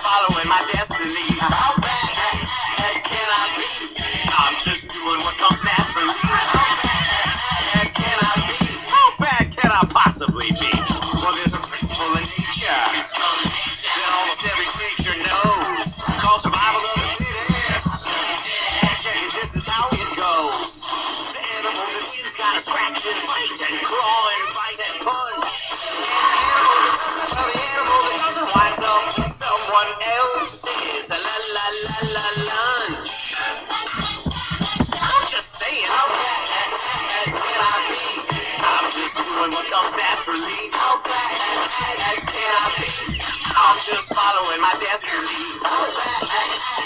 following my destiny. How bad can I be? I'm just doing what comes naturally. How bad can I be? How bad can I possibly be? Well, there's a principle in nature that almost every creature knows, called survival of the fittest. Check it, this is how it goes. The animal that wins gotta scratch and fight and crawl and bite and punch. The animal that doesn't winds up someone else's la lunch. I'm just saying, how bad can I be? I'm just doing what comes naturally. How bad can I be? I'm just following my destiny. How bad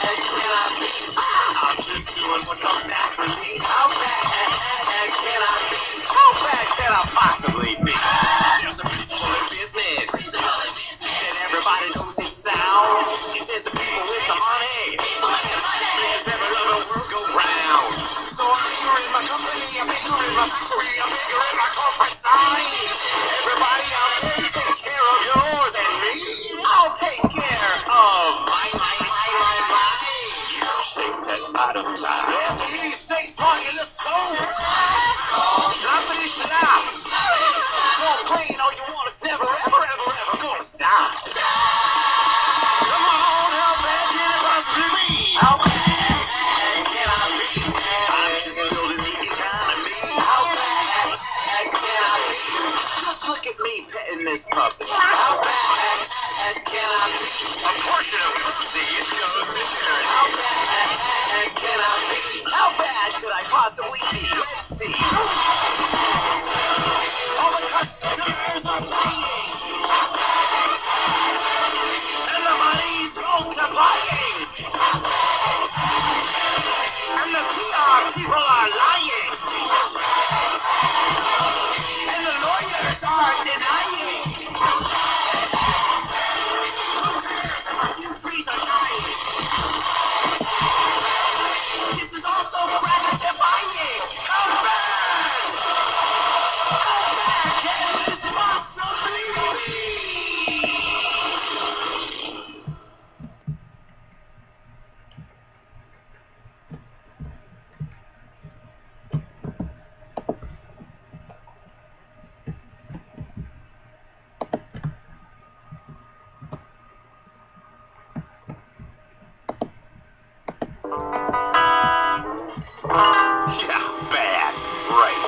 can I be? I'm just doing what comes naturally. How bad can I be? How bad can I possibly be? There's a principle in business that everybody knows is sound. It says the people with the money makes every little world go round. So I'm bigger in my company, I'm bigger in my factory, I'm bigger in my corporate sign. Everybody out there, take care of yours, and me, I'll take care of mine. Shake that bottom line. Yeah, please say smart in the soul. Shlappity slap. Complain all you want, it's never, ever gonna stop. Come on, how bad can it possibly be? How bad can I be? I'm just building the economy. How bad can I be? Just look at me petting this puppy. How bad can I be? A portion of mercy, it goes to church. How bad can I be? How bad could I possibly be? Let's see. All the customers are paying, and the money's multiplying, and the PR people are lying, and the lawyers are denying. Who cares if a few trees are dying? This is also gratifying. How bad can this possibly be? Yeah, bad. Right.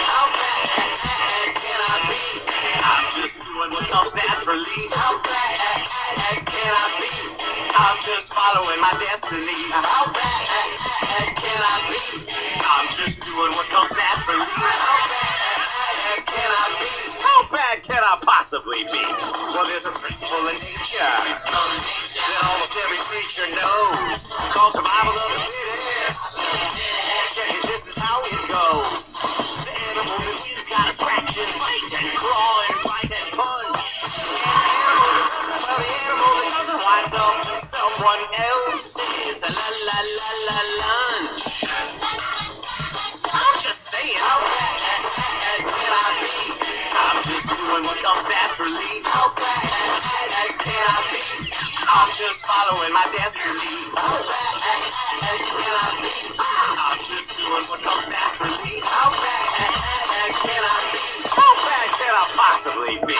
How bad can I be? I'm just doing what comes naturally. How bad can I be? I'm just following my destiny. How bad can I be? I'm just doing what comes naturally. How bad can I be? How bad can I possibly be? Well, there's a principle in nature that almost every creature knows, called survival of the fittest. Check it, this is how it goes. The animal that wins gotta scratch and fight and crawl and bite and punch. The animal that doesn't winds up someone else's la lunch. I'm just saying, how bad can I be? I'm just doing what comes naturally. How bad can I be? I'm just following my destiny. How bad can I be? I'm just doing what comes naturally. How bad can I be? How bad can I possibly be?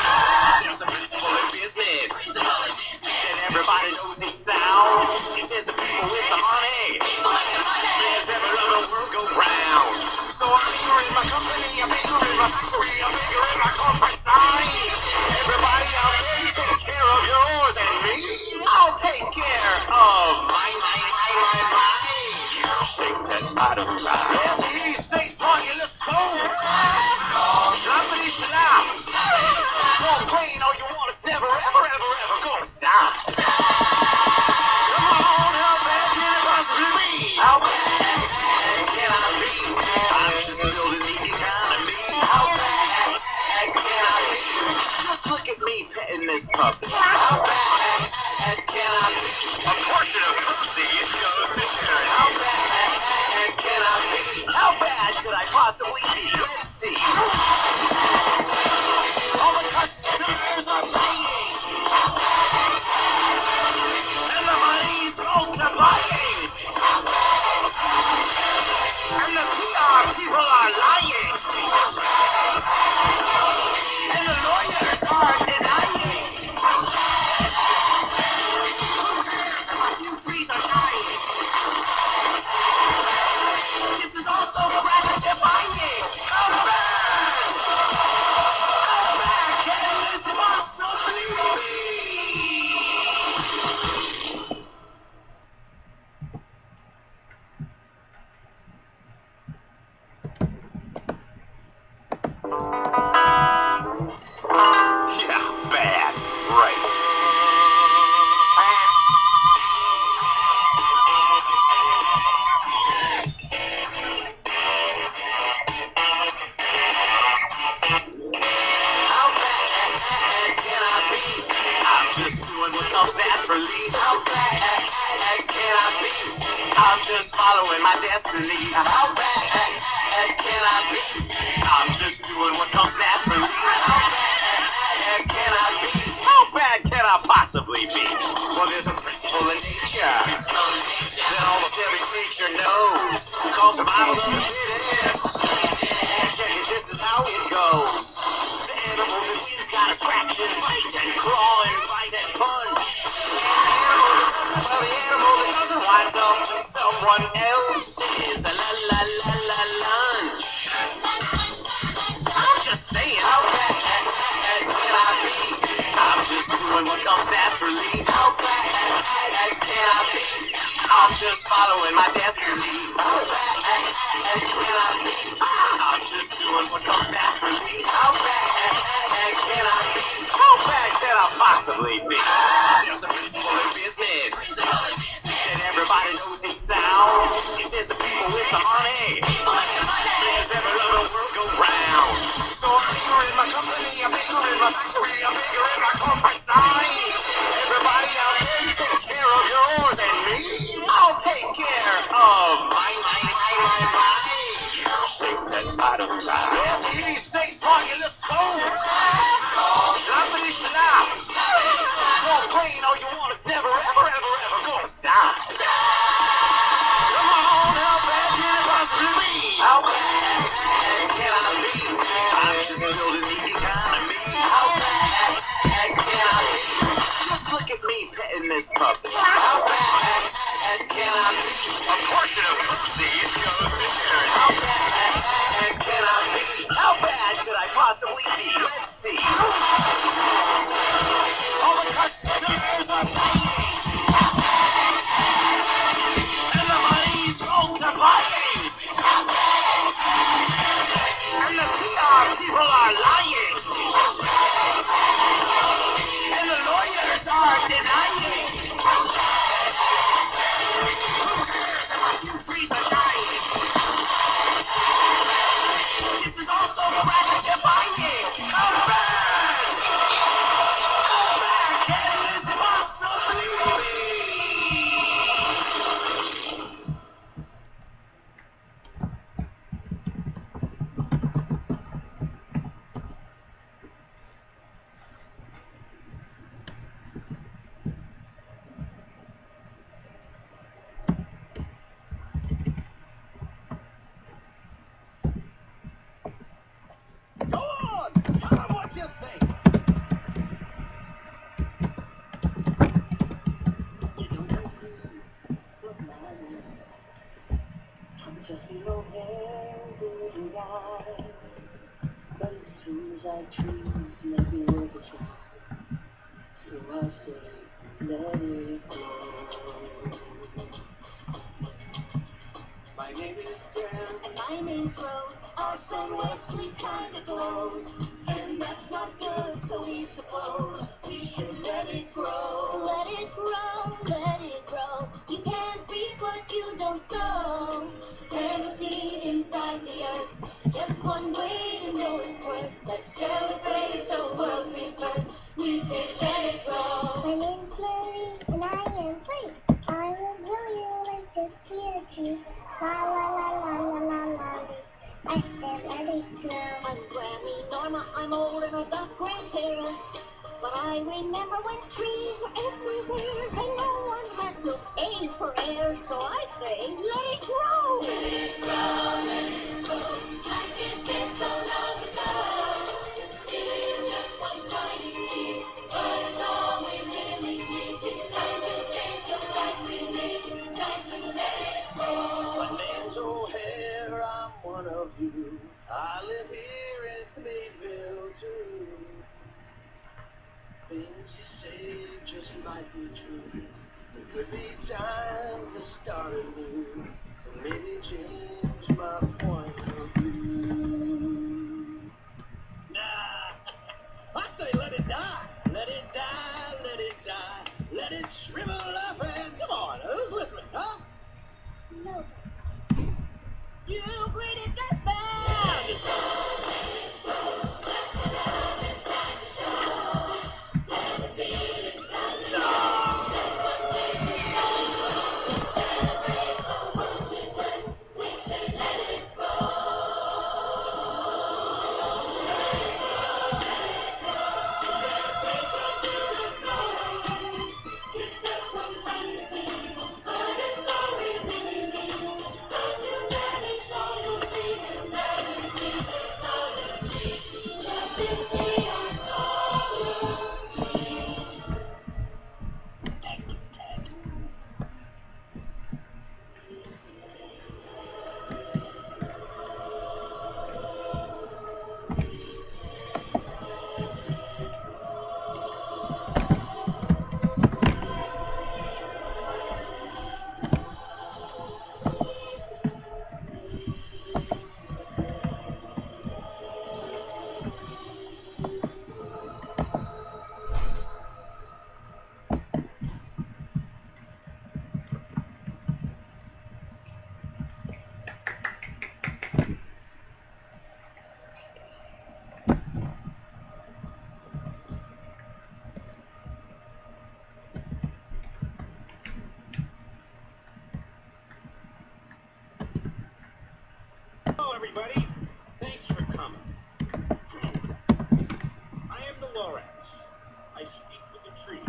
There's a principle in business that everybody knows is sound. It says the people with the money makes every little world go round. So I'm bigger in my company, I'm bigger in my factory, I'm bigger in my corporate sign. Everybody out there, you take care of yours, and me, I'll take care of mine. Shake that bottom line. Yeah, please say smart in the soul. Shlappity slap. Complain all you want, it's never, ever gonna stop. Come on, how bad can it possibly be? How bad can I be? I'm just building the economy. How bad can I be? Just look at me petting this puppy. How bad can I be? A portion of proceeds goes to charity. How bad can I be? How bad could I possibly be? Let's see. All the customers are paying, and the money's multiplying, and the PR people are lying, and the lawyers are denying. Who cares if a few trees are dying? This is also gratifying. How bad can this possibly be? Yeah, bad. Right. How bad can I be? I'm just doing what comes naturally. How bad can I be? I'm just following my destiny. How bad can I be? I'm just doing what comes naturally. How bad can I be? How bad can I possibly be? Well, there's a principle in nature that almost every creature knows. Called survival of the fittest. Check it, this is how it goes. The animal that wins gotta scratch and fight and claw and bite and punch. The animal that doesn't winds up someone else's la la la la lunch. I'm just saying, how bad can I be? I'm just doing what comes naturally. How bad can I be? I'm just following my destiny. How bad can I be? I'm just doing what comes naturally. How bad can I be? How bad can I possibly be? There's a principle in business that everybody knows it's sound. It says the people with the money makes every little world go round. So I'm bigger in my company, I'm bigger in my factory, I'm bigger in my corporate sign. Everybody out there, you take care of yours and me. I'll take care of mine. Shake that bottom line. Well, please say smart, you little soul. Schlappity schlap. Complain all you want, it's never, ever, ever, ever gonna stop. Come on, how bad can it possibly be? How bad can I be? I'm just building the economy. How bad can I be? Just look at me petting this puppy. How bad can I be? A portion of proceeds goes to charity. How bad can I be? How bad could I possibly be? Let's see. All the customers are paying, and the money's multiplying, and the PR people are lying, and the lawyers are denying. Who cares if a few trees are dying? This is also gratifying. How bad can this possibly be? Go on, tell them what you think. You don't know me, but manners. I'm just the low-handed guy. But it seems like trees make me worth a try. So I say, let it go. My name is Dan. And my name's Rose. Our sun Wesley kinda glows, and that's not good, so we suppose we should let it grow. Let it grow, let it grow. You can't reap what you don't sow. Plant a seed inside the earth. Just one way to know its worth. Let's celebrate the world's rebirth. We say let it grow. My name's Larry. when I am free. I will really like to see a tree. La la la la la la la. I said let it grow. I'm Granny Norma, I'm old and I've got gray hair. But I remember when trees were everywhere and no one had to pay for air. So I say, let it grow. Let it grow, let it grow. Like it did so long ago. It is just one tiny seed, but it's all we really need. It's time to change the life we lead. Time to let it grow. My name's O'Hare, I'm one of you. I live here in Threadville too. Things you say just might be true. It could be time to start anew and maybe change my point of view. Nah, I say let it die. Let it die, let it die. Let it shrivel up and come on, who's with me, huh? No. You greedy get down! It's just one tiny seed, but it's all we really need. It's time to let it show your feet and let it be without a seed. Let this be our song. Hello, everybody. Thanks for coming. I am the Lorax. I speak with the trees.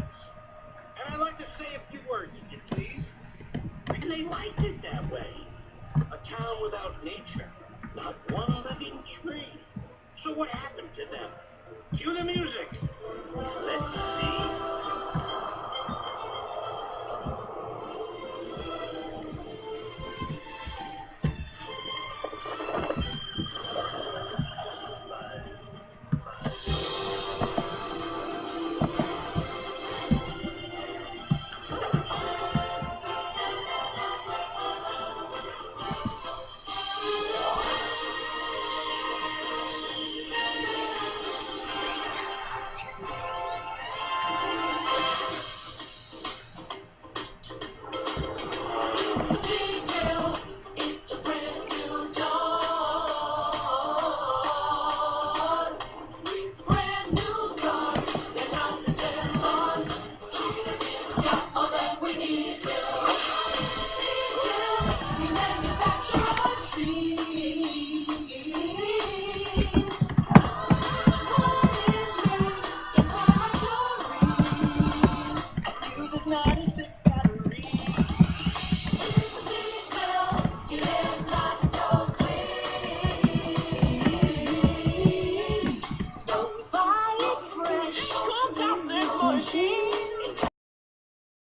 And I'd like to say a few words, if you please. And they liked it that way. A town without nature. Not one living tree. So what happened to them? Cue the music. Let's see. It's a brand new dawn. With brand new cars and houses and lawns. Got all that we need. We manufacture our trees. One is made in factories. Use is not